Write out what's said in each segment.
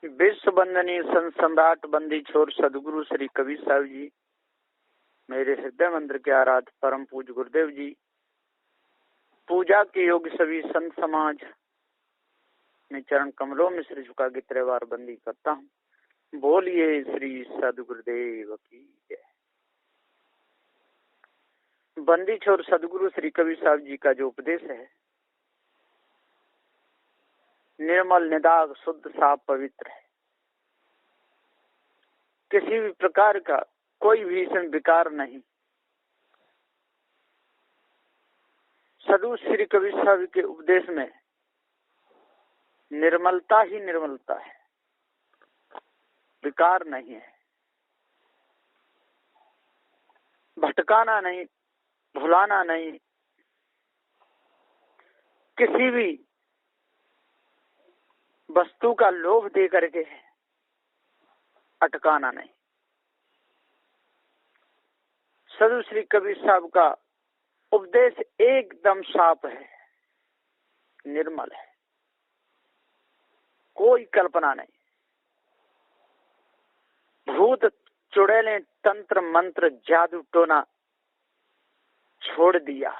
विश्व वंदनीय संत सम्राट बंदी छोर सदगुरु श्री कबीर साहब जी, मेरे हृदय मंदिर के आराध्य परम पूज्य गुरुदेव जी, पूजा के योग्य सभी संत समाज में चरण कमलों में सिर झुका के त्रिवार बंदी करता हूँ। बोलिए श्री सदगुरुदेव की जय। बंदी छोर सदगुरु श्री कबीर साहब जी का जो उपदेश है, निर्मल निदाग शुद्ध साफ पवित्र है। किसी भी प्रकार का कोई भी इसमें विकार नहीं। सदगुरु श्री कबीर साहब के उपदेश में निर्मलता ही निर्मलता है, विकार नहीं है। भटकाना नहीं, भुलाना नहीं, किसी भी वस्तु का लोभ दे करके अटकाना नहीं। सदगुरु श्री कबीर साहब का उपदेश एकदम साफ है, निर्मल है, कोई कल्पना नहीं। भूत चुड़ैलें तंत्र मंत्र जादू टोना छोड़ दिया।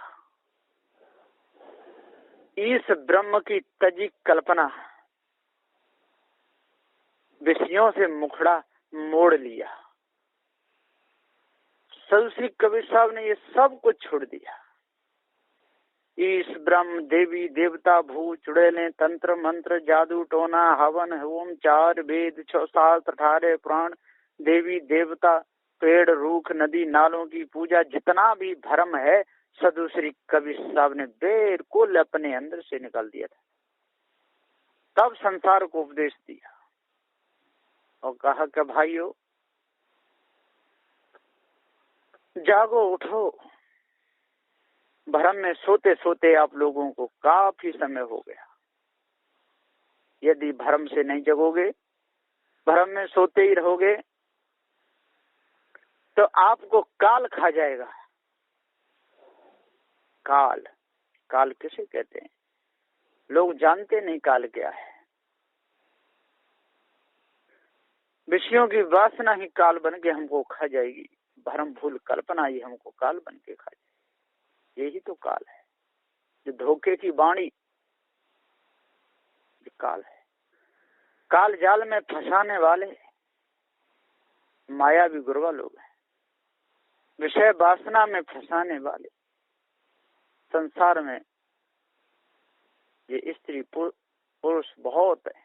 इस ब्रह्म की तजी कल्पना विषयों से मुखड़ा मोड़ लिया। सदगुरु श्री कबीर साहब ने ये सब कुछ छोड़ दिया। इस ब्रह्म देवी देवता भूत चुड़ैलें तंत्र मंत्र जादू टोना हवन होम चार वेद 6 शास्त्र 18 पुराण देवी देवता पेड़ रूख नदी नालों की पूजा जितना भी धर्म है, सदगुरु श्री कबीर साहब ने बिल्कुल अपने अंदर से निकाल दिया था। तब संसार को उपदेश दिया और कहा कि भाइयों जागो उठो। भ्रम में सोते सोते आप लोगों को काफी समय हो गया। यदि भ्रम से नहीं जगोगे, भ्रम में सोते ही रहोगे, तो आपको काल खा जाएगा। काल, काल किसे कहते हैं? लोग जानते नहीं काल क्या है। विषयों की वासना ही काल बन के हमको खा जाएगी। भ्रम भूल कल्पना ही हमको काल बन के खा जाएगी। यही तो काल है। जो धोखे की वाणी काल है। काल जाल में फंसाने वाले मायावी गुरवा लोग हैं। विषय वासना में फंसाने वाले संसार में ये स्त्री पुरुष बहुत है।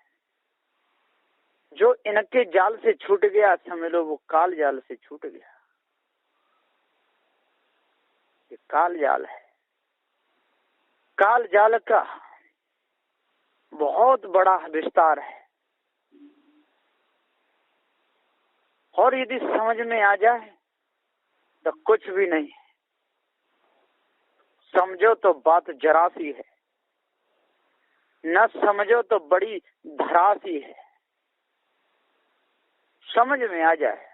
जो इनके जाल से छूट गया, समझ लो वो काल जाल से छूट गया। ये काल जाल है। काल जाल का बहुत बड़ा विस्तार है और यदि समझ में आ जाए तो कुछ भी नहीं। समझो तो बात जरा सी है, न समझो तो बड़ी धरासी है। समझ में आ जाए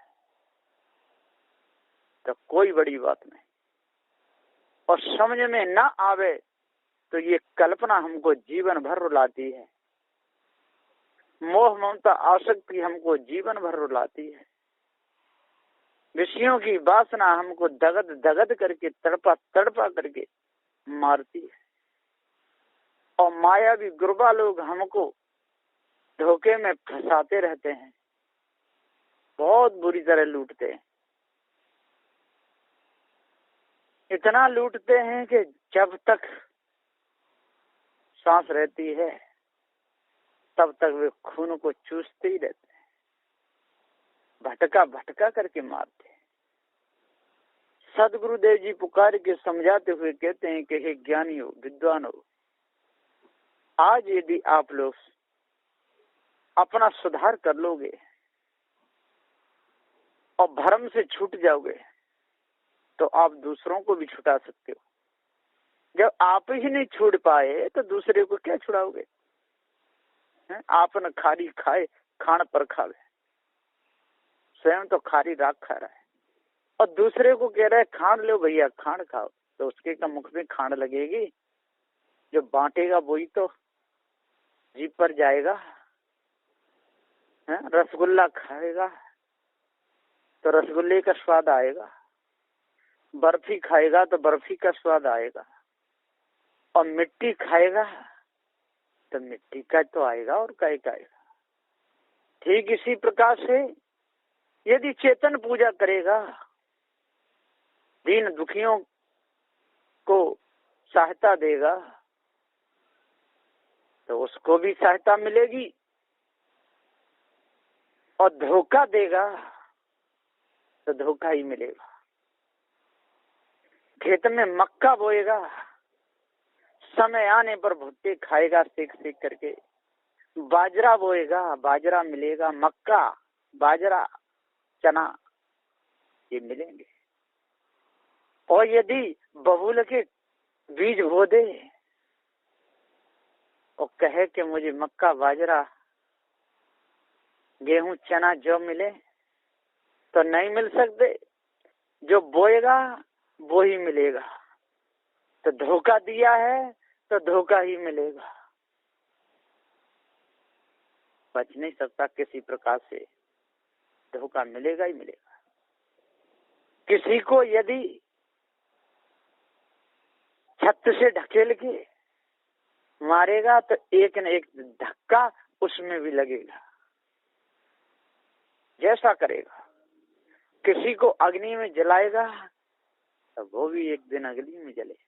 तो कोई बड़ी बात नहीं, और समझ में न आवे तो ये कल्पना हमको जीवन भर रुलाती है। मोह ममता आसक्ति हमको जीवन भर रुलाती है। विषयों की वासना हमको दगद दगद करके तड़पा तड़पा करके मारती है। और मायावी गुरबा लोग हमको धोखे में फंसाते रहते हैं, बहुत बुरी तरह लूटते हैं। इतना लूटते हैं कि जब तक सांस रहती है तब तक वे खून को चूसते ही रहते हैं, भटका भटका करके मारते हैं। सदगुरुदेव जी पुकार के समझाते हुए कहते हैं कि हे ज्ञानी हो, विद्वान हो, आज यदि आप लोग अपना सुधार कर लोगे और भ्रम से छूट जाओगे तो आप दूसरों को भी छुटा सकते हो। जब आप ही नहीं छूट पाए तो दूसरे को क्या छुड़ाओगे? आपने खारी खाए खान पर खावे, स्वयं तो खारी राख खा रहा है और दूसरे को कह रहा है खान लो भैया, खान खाओ, तो उसके का मुख में खान लगेगी। जो बांटेगा वही तो जीभ पर जाएगा। रसगुल्ला खाएगा तो रसगुल्ले का स्वाद आएगा, बर्फी खाएगा तो बर्फी का स्वाद आएगा, और मिट्टी खाएगा तो मिट्टी का तो आएगा और काय का आएगा। ठीक इसी प्रकार से यदि चेतन पूजा करेगा, दीन दुखियों को सहायता देगा, तो उसको भी सहायता मिलेगी, और धोखा देगा तो धोखा ही मिलेगा। खेत में मक्का बोएगा, समय आने पर भुट्टे खाएगा सेक सेक करके। बाजरा बोएगा, बाजरा मिलेगा, मक्का, बाजरा, चना ये मिलेंगे। और यदि बबूल के बीज बो दे और कहे कि मुझे मक्का, बाजरा, गेहूं, चना जो मिले, तो नहीं मिल सकते। जो बोएगा वो ही मिलेगा। तो धोखा दिया है तो धोखा ही मिलेगा, बच नहीं सकता। किसी प्रकार से धोखा मिलेगा ही मिलेगा। किसी को यदि छत से ढकेल के मारेगा तो एक न एक धक्का उसमें भी लगेगा, जैसा करेगा। किसी को अग्नि में जलाएगा तो वो भी एक दिन अग्नि में जलेगा,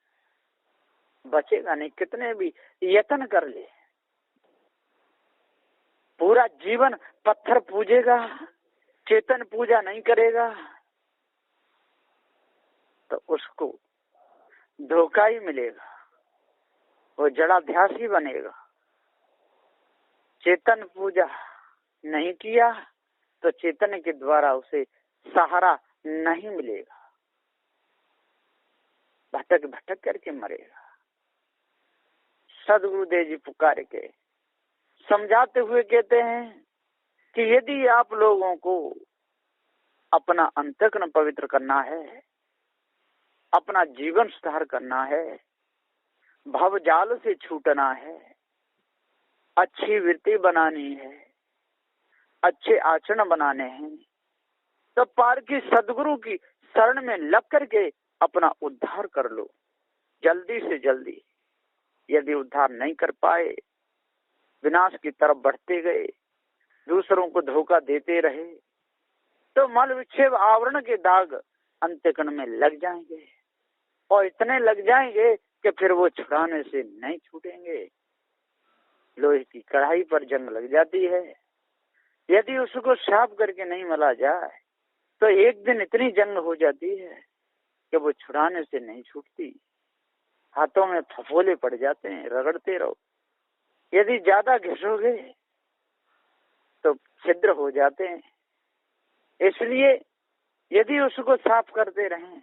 बचेगा नहीं, कितने भी यत्न कर ले। पूरा जीवन पत्थर पूजेगा, चेतन पूजा नहीं करेगा, तो उसको धोखा ही मिलेगा, वो जड़ाध्यासी बनेगा। चेतन पूजा नहीं किया तो चेतन के द्वारा उसे सहारा नहीं मिलेगा, भटक भटक करके मरेगा। सदगुरुदेव जी पुकार के समझाते हुए कहते हैं कि यदि आप लोगों को अपना अंतःकरण पवित्र करना है, अपना जीवन सुधार करना है, भवजाल से छूटना है, अच्छी वृत्ति बनानी है, अच्छे आचरण बनाने हैं, तो पार की सदगुरु की शरण में लग करके अपना उद्धार कर लो जल्दी से जल्दी। यदि उद्धार नहीं कर पाए, विनाश की तरफ बढ़ते गए, दूसरों को धोखा देते रहे, तो मल विक्षेप आवरण के दाग अंतःकरण में लग जाएंगे, और इतने लग जाएंगे कि फिर वो छुड़ाने से नहीं छूटेंगे। लोहे की कढ़ाई पर जंग लग जाती है, यदि उसको साफ करके नहीं मला जाए तो एक दिन इतनी जंग हो जाती है कि वो छुड़ाने से नहीं छूटती। हाथों में फफोले पड़ जाते हैं, रगड़ते रहो। यदि ज्यादा घिसोगे तो छिद्र हो जाते हैं। इसलिए यदि उसको साफ करते रहें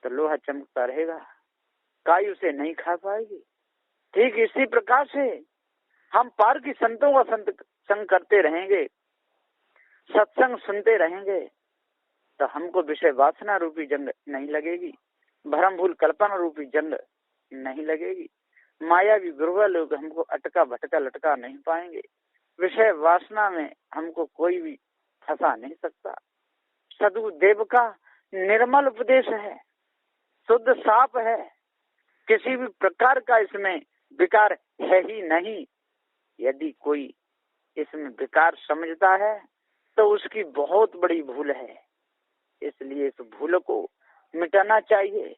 तो लोहा चमकता रहेगा, काई उसे नहीं खा पाएगी। ठीक इसी प्रकार से हम पार की संतों का संग करते रहेंगे, सत्संग सुनते रहेंगे, तो हमको विषय वासना रूपी जंग नहीं लगेगी, भ्रम भूल कल्पना रूपी जंग नहीं लगेगी, मायावी गुरुवा लोग हमको अटका भटका लटका नहीं पाएंगे। विषय वासना में हमको कोई भी फंसा नहीं सकता। सदगुरुदेव का निर्मल उपदेश है, शुद्ध साफ है, किसी भी प्रकार का इसमें विकार है ही नहीं। यदि कोई इसमें विकार समझता है तो उसकी बहुत बड़ी भूल है। इसलिए इस भूल को मिटाना चाहिए।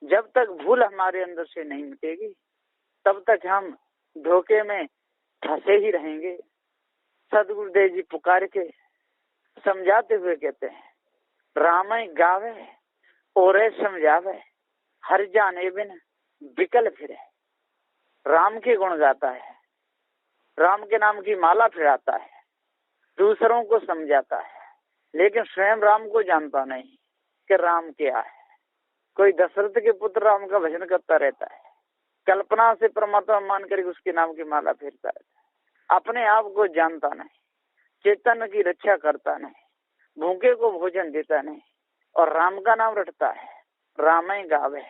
जब तक भूल हमारे अंदर से नहीं मिटेगी तब तक हम धोखे में फंसे ही रहेंगे। सदगुरुदेव जी पुकार के समझाते हुए कहते हैं, रामय गावे और समझावे, हर जाने बिन विकल फिरे। राम के गुण गाता है, राम के नाम की माला फिराता है, दूसरों को समझाता है, लेकिन स्वयं राम को जानता नहीं कि राम क्या है। कोई दशरथ के पुत्र राम का भजन करता रहता है, कल्पना से परमात्मा मान कर उसके नाम की माला फेरता रहता है, अपने आप को जानता नहीं, चेतन की रक्षा करता नहीं, भूखे को भोजन देता नहीं, और राम का नाम रटता है। रामय गावे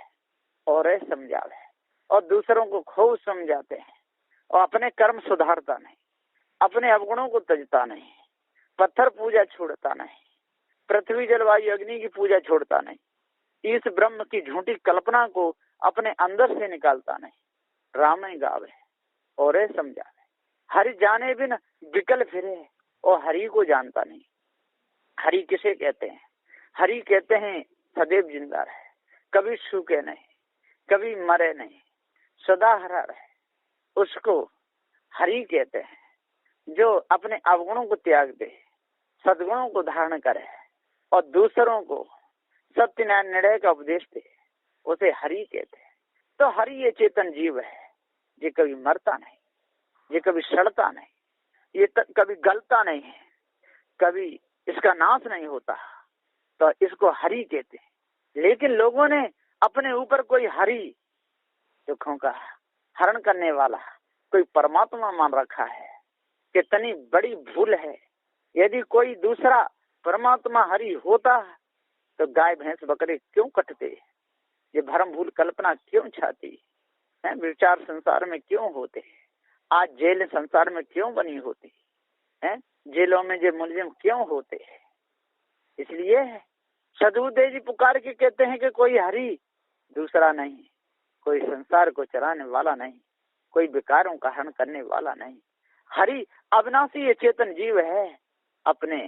और समझावे, और दूसरों को खूब समझाते हैं, और अपने कर्म सुधारता नहीं। अपने अवगुणों को तजता नहीं, पत्थर पूजा छोड़ता नहीं, पृथ्वी जलवायु अग्नि की पूजा छोड़ता नहीं, इस ब्रह्म की झूठी कल्पना को अपने अंदर से निकालता नहीं। राम गावे और समझावे, हरि जाने बिन विकल फिरे और हरि को जानता नहीं। हरि किसे कहते हैं? हरि कहते हैं सदैव जिंदा रहे, कभी सूखे नहीं, कभी मरे नहीं, सदा हरा रहे, उसको हरि कहते हैं। जो अपने अवगुणों को त्याग दे, सद्गुणों को धारण करे और दूसरों को सत्य न्याय निर्णय का उपदेश दे, उसे हरि कहते हैं। तो हरि ये चेतन जीव है, ये कभी मरता नहीं, ये कभी सड़ता नहीं, ये कभी गलता नहीं है, कभी इसका नाश नहीं होता, तो इसको हरि कहते हैं। लेकिन लोगों ने अपने ऊपर कोई हरि, दुखों का हरण करने वाला कोई परमात्मा मान रखा है। कितनी बड़ी भूल है। यदि कोई दूसरा परमात्मा हरि होता तो गाय भैंस बकरे क्यों कटते? ये भरम भूल कल्पना क्यों छाती है? विचार संसार में क्यों होते? आज जेल संसार में क्यों बनी होती है? जेलों में जो मुलजिम क्यों होते? इसलिए सदगुरुदेव जी पुकार के कहते हैं कि कोई हरि दूसरा नहीं, कोई संसार को चलाने वाला नहीं, कोई विकारों का हरण करने वाला नहीं। हरि अविनाशी ये चेतन जीव है, अपने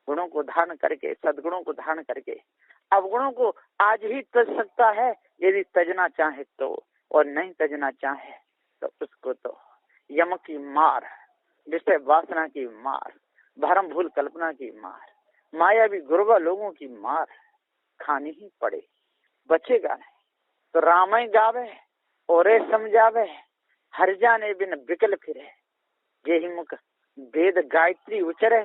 गुणों को धारण करके, सद्गुणों को धारण करके अवगुणों को आज ही तज सकता है, यदि तजना चाहे तो, और नहीं तजना चाहे तो उसको तो यम की मार, विषय वासना की मार, भरम भूल कल्पना की मार, मायावी गुरुवा लोगों की मार खानी ही पड़े, बचेगा नहीं। तो रामय गावे और समझावे, हर जाने बिन विकल फिरे, यही मुख वेद गायत्री उचरे,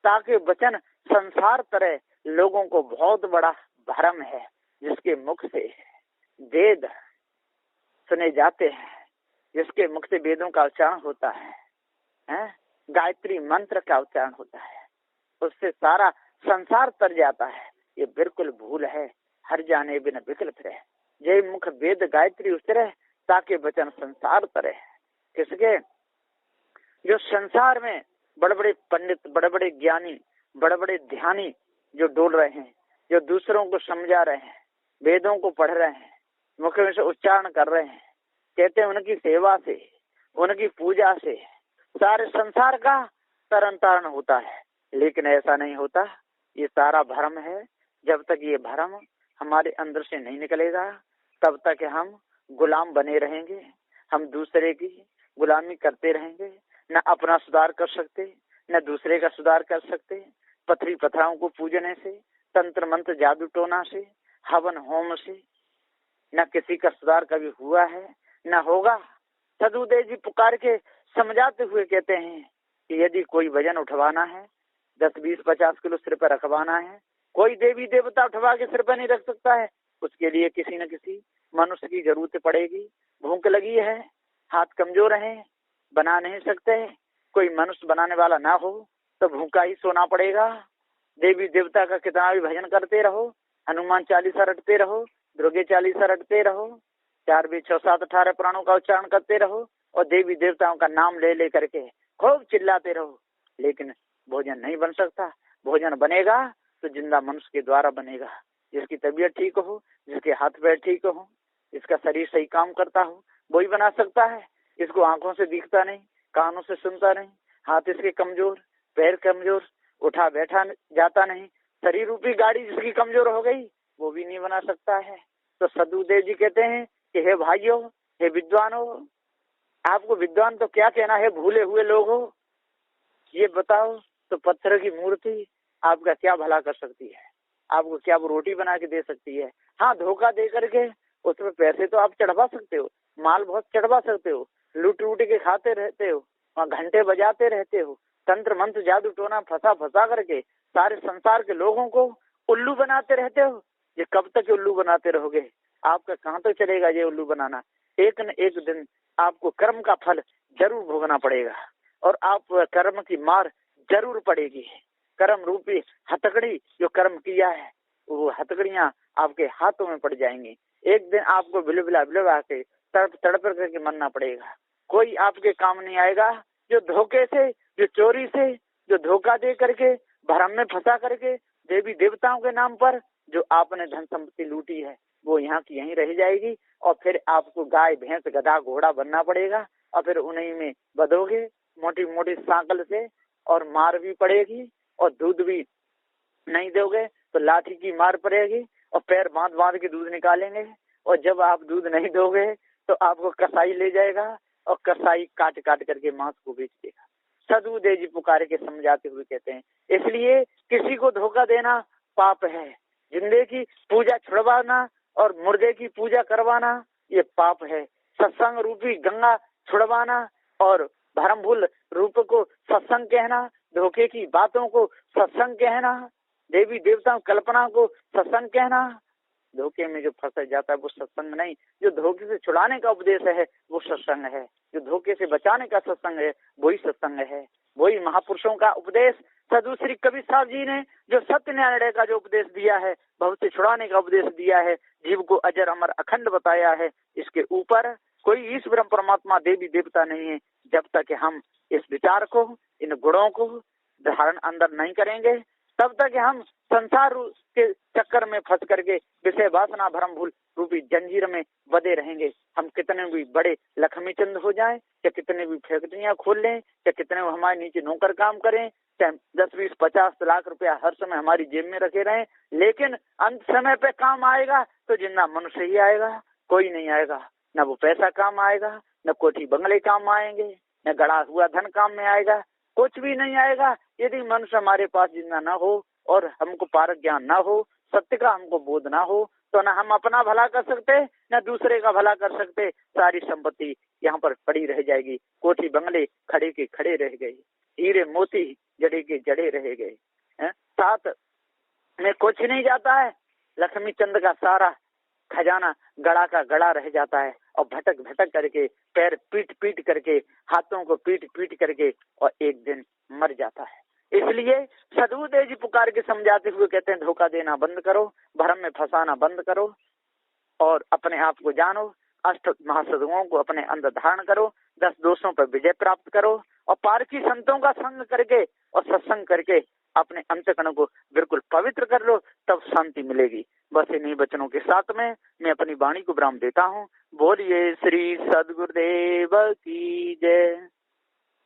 ताकि वचन संसार तरह। लोगों को बहुत बड़ा भ्रम है, जिसके मुख से वेद सुने जाते हैं, जिसके मुख से वेदों का उच्चारण होता है, गायत्री मंत्र का उच्चारण होता है, उससे सारा संसार तर जाता है। ये बिल्कुल भूल है। हर जाने बिन विकल फिरे, जय मुख वेद गायत्री उचरे, ताकि वचन संसार तरे। किसके? जो संसार में बड़े बड़े पंडित, बड़े बड़े ज्ञानी, बड़े बड़े ध्यानी जो डोल रहे हैं, जो दूसरों को समझा रहे हैं, वेदों को पढ़ रहे हैं, मुख में से उच्चारण कर रहे हैं, कहते हैं उनकी सेवा से, उनकी पूजा से सारे संसार का तरन तारण होता है। लेकिन ऐसा नहीं होता, ये सारा भ्रम है। जब तक ये भ्रम हमारे अंदर से नहीं निकलेगा, तब तक हम गुलाम बने रहेंगे, हम दूसरे की गुलामी करते रहेंगे, न अपना सुधार कर सकते, न दूसरे का सुधार कर सकते। पथरी पथराओं को पूजने से, तंत्र मंत्र जादू टोना से, हवन होम से न किसी का सुधार कभी हुआ है, न होगा। सदगुरुदेव जी पुकार के समझाते हुए कहते हैं कि यदि कोई वजन उठवाना है, 10, 20, 50 किलो सिर पर रखवाना है, कोई देवी देवता उठवा के सिर पर नहीं रख सकता है। उसके लिए किसी न किसी मनुष्य की जरूरत पड़ेगी। भूख लगी है, हाथ कमजोर हैं, बना नहीं सकते, कोई मनुष्य बनाने वाला ना हो तो भूखा ही सोना पड़ेगा। देवी देवता का कितना भी भजन करते रहो, हनुमान चालीसा रटते रहो, दुर्गे चालीसा रटते रहो, 4, 2, 6, 7, 18 प्राणों का उच्चारण करते रहो और देवी देवताओं का नाम ले ले करके खूब चिल्लाते रहो, लेकिन भोजन नहीं बन सकता। भोजन बनेगा तो जिंदा मनुष्य के द्वारा बनेगा, जिसकी तबीयत ठीक हो, जिसके हाथ पैर ठीक हो, जिसका शरीर सही काम करता हो, वही बना सकता है। इसको आंखों से दिखता नहीं, कानों से सुनता नहीं, हाथ इसके कमजोर, पैर कमजोर, उठा बैठा जाता नहीं, शरीर रूपी गाड़ी जिसकी कमजोर हो गई, वो भी नहीं बना सकता है। तो सदगुरुदेव जी कहते हैं कि हे भाइयों, हे विद्वानों, आपको विद्वान तो क्या कहना है, भूले हुए लोग हो, ये बताओ तो पत्थर की मूर्ति आपका क्या भला कर सकती है? आपको क्या वो रोटी बना के दे सकती है? हाँ, धोखा दे करके उसमें पैसे तो आप चढ़वा सकते हो, माल बहुत चढ़वा सकते हो, लूट लूट के खाते रहते हो, वहाँ घंटे बजाते रहते हो, तंत्र मंत्र जादू टोना फंसा फंसा करके सारे संसार के लोगों को उल्लू बनाते रहते हो। ये कब तक उल्लू बनाते रहोगे? आपका कहाँ तक चलेगा ये उल्लू बनाना? एक न एक दिन आपको कर्म का फल जरूर भोगना पड़ेगा और आप कर्म की मार जरूर पड़ेगी। कर्म रूपी हथकड़ी जो कर्म किया है, वो हथकड़ियां आपके हाथों में पड़ जाएंगी। एक दिन आपको बिलबिला बिलबा के तड़प तड़प करके मरना पड़ेगा। कोई आपके काम नहीं आएगा, जो धोखे से, जो चोरी से, जो धोखा दे करके, भ्रम में फंसा करके देवी देवताओं के नाम पर जो आपने धन संपत्ति लूटी है वो यहाँ की यहीं रह जाएगी। और फिर आपको गाय भैंस गधा घोड़ा बनना पड़ेगा और फिर उन्हीं में बधोगे मोटी मोटी सांकल से, और मार भी पड़ेगी और दूध भी नहीं दोगे तो लाठी की मार पड़ेगी और पैर बांध बांध के दूध निकालेंगे। और जब आप दूध नहीं दोगे तो आपको कसाई ले जाएगा और कसाई काट काट करके मांस को बेच देगा। साधु देव जी पुकारे के समझाते हुए कहते हैं, इसलिए किसी को धोखा देना पाप है। जिंदे की पूजा छुड़वाना और मुर्दे की पूजा करवाना ये पाप है। सत्संग रूपी गंगा छुड़वाना और भरम भूल रूप को सत्संग कहना, धोखे की बातों को सत्संग कहना, देवी देवताओं कल्पना को सत्संग कहना, धोखे में जो फंस जाता है वो सत्संग नहीं। जो धोखे से छुड़ाने का उपदेश है वो सत्संग है। जो धोखे से बचाने का सत्संग है वही सत्संग है। वही महापुरुषों का उपदेश साधु श्री कबीर साहब जी ने जो सत्य न्याय का जो उपदेश दिया है, बहुत से छुड़ाने का उपदेश दिया है, जीव को अजर अमर अखंड बताया है। इसके ऊपर कोई ईश्वर परमात्मा देवी देवता नहीं है। जब तक हम इस विचार को, इन गुणों को धारण अंदर नहीं करेंगे तब तक हम संसार के चक्कर में फंस करके विषय वासना भरम भूल रूपी जंजीर में बंधे रहेंगे। हम कितने भी बड़े लक्ष्मी चंद हो जाएं, या कितने भी फैक्ट्रियां खोल लें, या कितने हमारे नीचे नौकर काम करें, चाहे 10, 20, 50 लाख रुपया हर समय हमारी जेब में रखे रहें, लेकिन अंत समय पे काम आएगा तो जिंदा मनुष्य ही आएगा, कोई नहीं आएगा। न वो पैसा काम आएगा, न कोठी बंगले काम आएंगे, न गड़ा हुआ धन काम में आएगा, कुछ भी नहीं आएगा यदि मनुष्य हमारे पास जिंदा न हो और हमको पारक ज्ञान न हो, सत्य का हमको बोध ना हो, तो न हम अपना भला कर सकते न दूसरे का भला कर सकते। सारी संपत्ति यहाँ पर पड़ी रह जाएगी। कोठी बंगले खड़े के खड़े रह गए, हीरे मोती जड़े के जड़े रह गए, साथ में कुछ नहीं जाता है। लक्ष्मी चंद का सारा खजाना गड़ा का गड़ा रह जाता है और भटक भटक करके, पैर पीट पीट करके, हाथों को पीट पीट करके और एक दिन मर जाता है। इसलिए साधु देव जी पुकार के समझाते हुए कहते हैं, धोखा देना बंद करो, भ्रम में फंसाना बंद करो और अपने आप को जानो। अष्ट महासाधुओं को अपने अंदर धारण करो, 10 दोषों पर विजय प्राप्त करो और पारखी संतों का संग करके और सत्संग करके अपने अंतःकरण को बिल्कुल पवित्र कर लो, तब शांति मिलेगी। बस इन्हीं वचनों के साथ में मैं अपनी वाणी को विराम देता हूँ। बोलिए श्री सद्गुरुदेव की जय।